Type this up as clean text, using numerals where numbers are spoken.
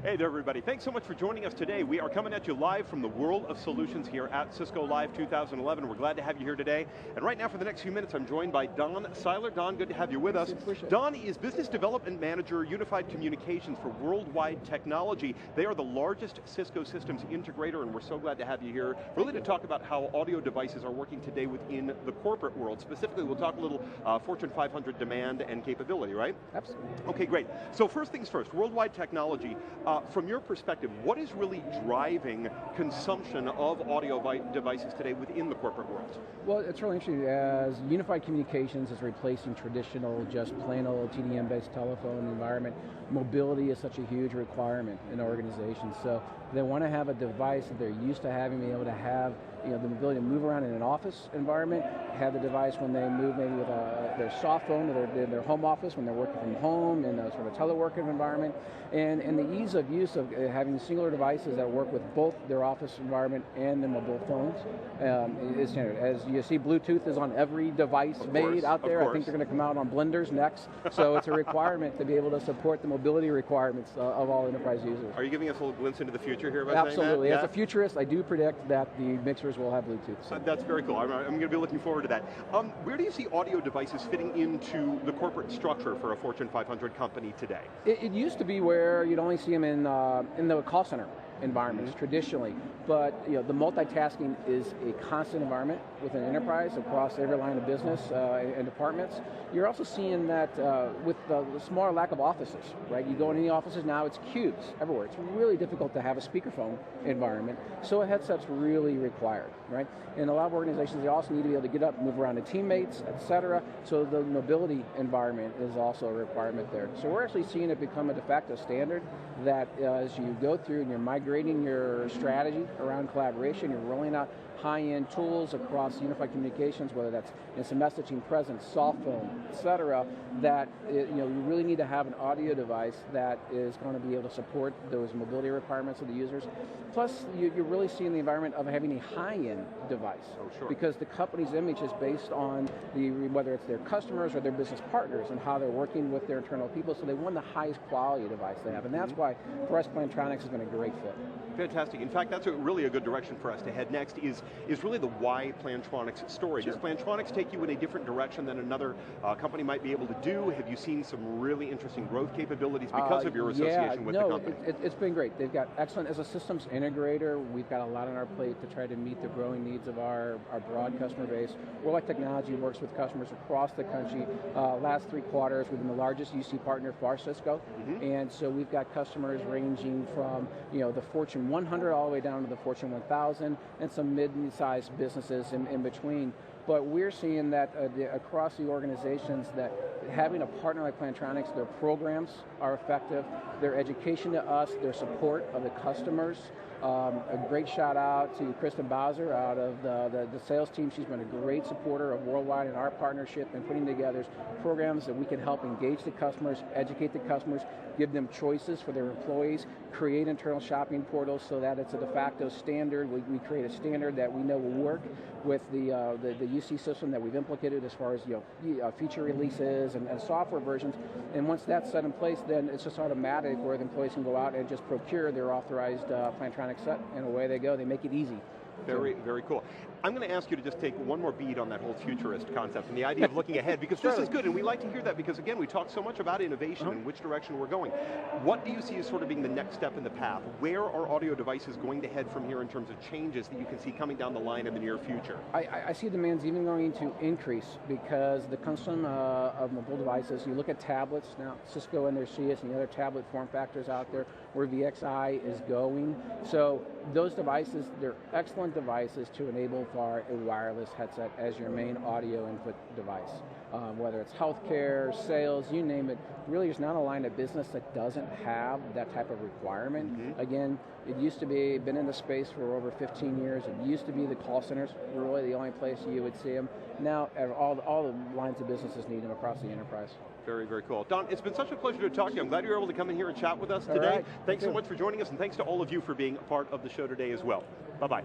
Hey there, everybody. Thanks so much for joining us today. We are coming at you live from the World of Solutions here at Cisco Live 2011. We're glad to have you here today. And right now, for the next few minutes, I'm joined by Don Seiler. Don, good to have you with us. Don is Business Development Manager, Unified Communications for Worldwide Technology. They are the largest Cisco systems integrator, and we're so glad to have you here, really to talk about how audio devices are working today within the corporate world. Specifically, we'll talk a little Fortune 500 demand and capability, right? Absolutely. Okay, great. So first things first, Worldwide Technology. From your perspective, what is really driving consumption of audio devices today within the corporate world? Well, it's really interesting as unified communications is replacing traditional, just plain old TDM-based telephone environment. Mobility is such a huge requirement in organizations. So they want to have a device that they're used to having, being able to have the ability to move around in an office environment, have the device when they move maybe with their soft phone or their home office, when they're working from home in a sort of teleworking environment, and the ease of use of having singular devices that work with both their office environment and their mobile phones is standard. As you see, Bluetooth is on every device made out there. I think they're going to come out on blenders next, so it's a requirement to be able to support the mobility requirements of all enterprise users. Are you giving us a little glimpse into the future here by Absolutely. saying that? Yeah? As a futurist, I do predict that the mixers will have Bluetooth. So. That's very cool. I'm going to be looking forward to that. Where do you see audio devices fitting into the corporate structure for a Fortune 500 company today? It used to be where you'd only see them in the call center environments traditionally, but the multitasking is a constant environment with an enterprise across every line of business and departments. You're also seeing that with the smaller lack of offices, right? You go in any offices now, it's cubes everywhere. It's really difficult to have a speakerphone environment, so a headset's really required, right? In a lot of organizations, they also need to be able to get up, move around to teammates, et cetera, so the mobility environment is also a requirement there. So we're actually seeing it become a de facto standard that as you go through and you're migrating your strategy around collaboration, you're rolling out high-end tools across unified communications, whether that's instant messaging, presence, soft phone, et cetera, that you really need to have an audio device that is going to be able to support those mobility requirements of the users. Plus, you're really seeing the environment of having a high-end device. Oh, sure. Because the company's image is based on whether it's their customers or their business partners and how they're working with their internal people, so they want the highest quality device they have. And that's why, for us, Plantronics has been a great fit. Fantastic. In fact, that's really a good direction for us to head next is really the why Plantronics story. Sure. Does Plantronics take you in a different direction than another company might be able to do? Have you seen some really interesting growth capabilities because of your association with the company? It's been great. They've got excellent, as a systems integrator, we've got a lot on our plate to try to meet the growing needs of our broad customer base. Worldwide Technology works with customers across the country. Last 3 quarters, we've been the largest UC partner for Cisco, and so we've got customers ranging from the Fortune 100 all the way down to the Fortune 1000 and some mid-sized businesses in between. But we're seeing that across the organizations that having a partner like Plantronics, their programs are effective, their education to us, their support of the customers. A great shout out to Kristen Bowser out of the sales team. She's been a great supporter of Worldwide and our partnership and putting together programs that we can help engage the customers, educate the customers, give them choices for their employees, create internal shopping portals so that it's a de facto standard. We create a standard that we know will work with the UC system that we've implicated as far as feature releases and software versions. And once that's set in place, then it's just automatic where the employees can go out and just procure their authorized Plantronics set, and away they go. They make it easy. Very, very cool. I'm going to ask you to just take one more beat on that whole futurist concept and the idea of looking ahead, because this is good, and we like to hear that because, again, we talk so much about innovation and which direction we're going. What do you see as sort of being the next step in the path? Where are audio devices going to head from here in terms of changes that you can see coming down the line in the near future? I see demand's even going to increase because the consumption of mobile devices, you look at tablets now, Cisco and their CS and the other tablet form factors out there, where VXI is going. So those devices, they're excellent devices to enable for a wireless headset as your main audio input device. Whether it's healthcare, sales, you name it, really there's not a line of business that doesn't have that type of requirement. Again, it used to be, been in the space for over 15 years, it used to be the call centers were really the only place you would see them. Now all the lines of businesses need them across the enterprise. Very, very cool. Don, it's been such a pleasure to talk to you. I'm glad you were able to come in here and chat with us today. All right. Thanks so much for joining us, and thanks to all of you for being a part of the show today as well. Bye-bye.